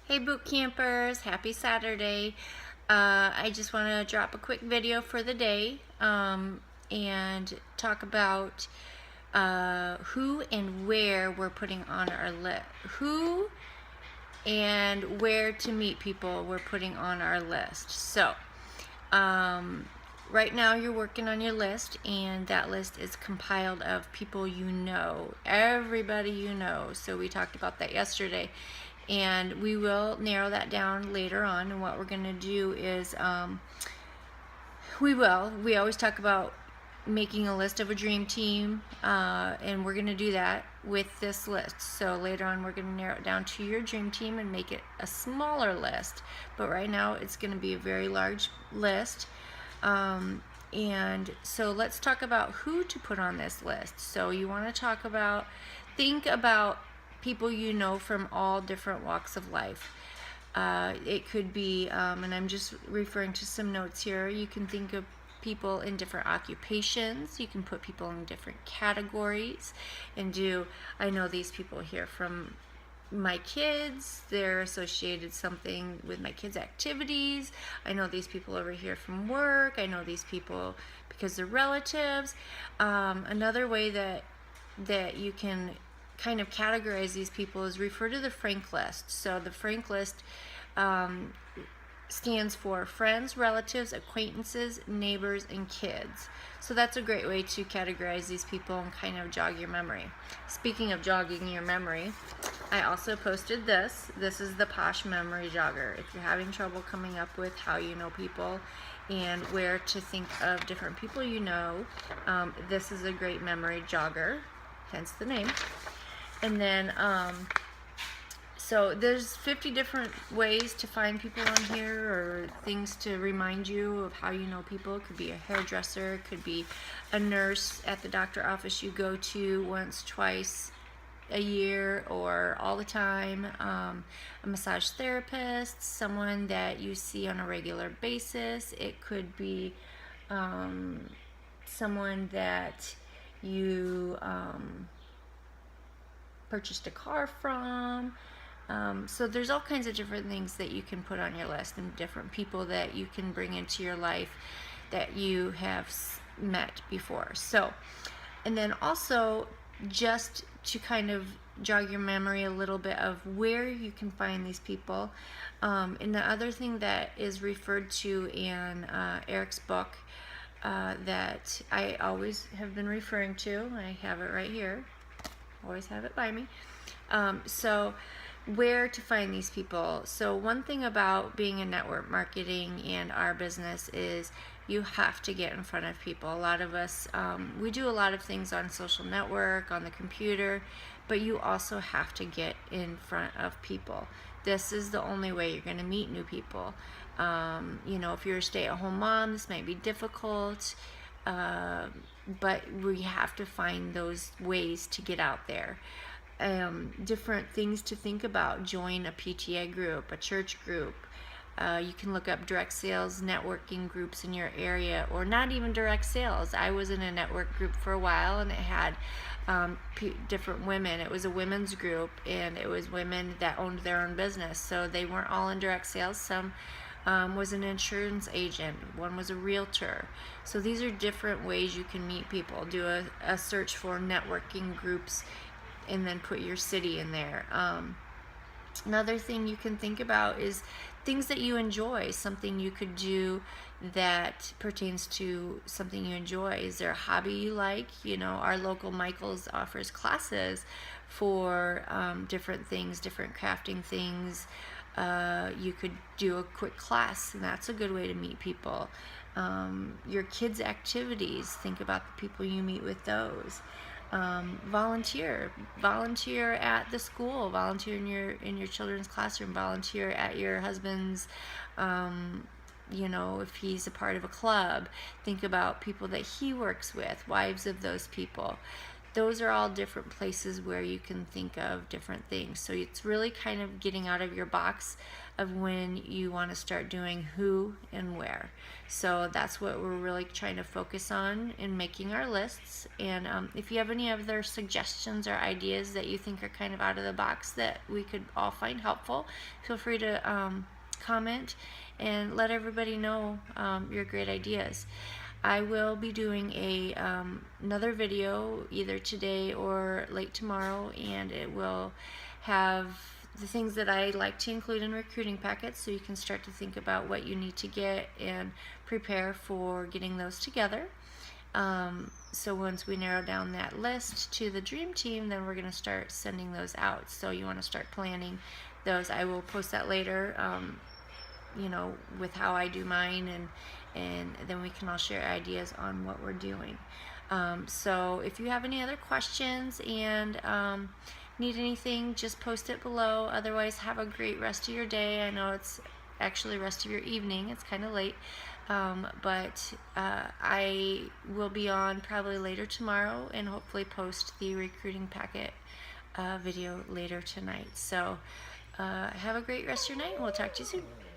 Hey boot campers, happy Saturday. I just want to drop a quick video for the day and talk about who and where we're putting on our list. Who and where to meet people we're putting on our list. So, right now you're working on your list, and that list is compiled of people you know, everybody you know. So we talked about that yesterday, and we will narrow that down later on. And what we're going to do is we always talk about making a list of a dream team, and we're going to do that with this list. So later on we're going to narrow it down to your dream team and make it a smaller list, but right now it's going to be a very large list. And so let's talk about who to put on this list. So you want to think about people you know from all different walks of life. It could be, and I'm just referring to some notes here, you can think of people in different occupations. You can put people in different categories and I know these people here from my kids, they're associated something with my kids' activities. I know these people over here from work. I know these people because they're relatives. Another way that you can kind of categorize these people is refer to the Frank list. So the Frank list stands for friends, relatives, acquaintances, neighbors, and kids. So that's a great way to categorize these people and kind of jog your memory. Speaking of jogging your memory, I also posted this. This is the Posh Memory Jogger. If you're having trouble coming up with how you know people and where to think of different people you know, this is a great memory jogger, hence the name. And then so there's 50 different ways to find people on here, or things to remind you of how you know people. It could be a hairdresser, it could be a nurse at the doctor office you go to once, twice a year, or all the time, a massage therapist, someone that you see on a regular basis. It could be someone that you purchased a car from. So there's all kinds of different things that you can put on your list, and different people that you can bring into your life that you have met before. So, and then also just to kind of jog your memory a little bit of where you can find these people. And the other thing that is referred to in Eric's book that I always have been referring to, I have it right here, always have it by me. So where to find these people. So one thing about being in network marketing and our business is you have to get in front of people. A lot of us, we do a lot of things on social network, on the computer, but you also have to get in front of people. This is the only way you're going to meet new people. You know, if you're a stay-at-home mom, this might be difficult, but we have to find those ways to get out there. Different things to think about. Join a PTA group, a church group. You can look up direct sales networking groups in your area, or not even direct sales. I was in a network group for a while, and it had different women. It was a women's group, and it was women that owned their own business. So they weren't all in direct sales. Some was an insurance agent. One was a realtor. So these are different ways you can meet people. Do a search for networking groups, and then put your city in there. Another thing you can think about is things that you enjoy, something you could do that pertains to something you enjoy. Is there a hobby you like? You know, our local Michaels offers classes for different things, different crafting things. You could do a quick class, and that's a good way to meet people. Your kids' activities, think about the people you meet with those. Volunteer at the school, volunteer in your children's classroom, volunteer at your husband's, you know, if he's a part of a club. Think about people that he works with, wives of those people. those are all different places where you can think of different things. So it's really kind of getting out of your box of when you want to start doing who and where. So that's what we're really trying to focus on in making our lists. And if you have any other suggestions or ideas that you think are kind of out of the box that we could all find helpful, feel free to comment and let everybody know your great ideas. I will be doing another video either today or late tomorrow, and it will have the things that I like to include in recruiting packets, so you can start to think about what you need to get and prepare for getting those together. So once we narrow down that list to the dream team, then we're going to start sending those out. So you want to start planning those. I will post that later, you know, with how I do mine, and then we can all share ideas on what we're doing. So if you have any other questions and need anything, just post it below. Otherwise, have a great rest of your day. I know it's actually rest of your evening. It's kind of late. But I will be on probably later tomorrow and hopefully post the recruiting packet video later tonight. So have a great rest of your night, and we'll talk to you soon.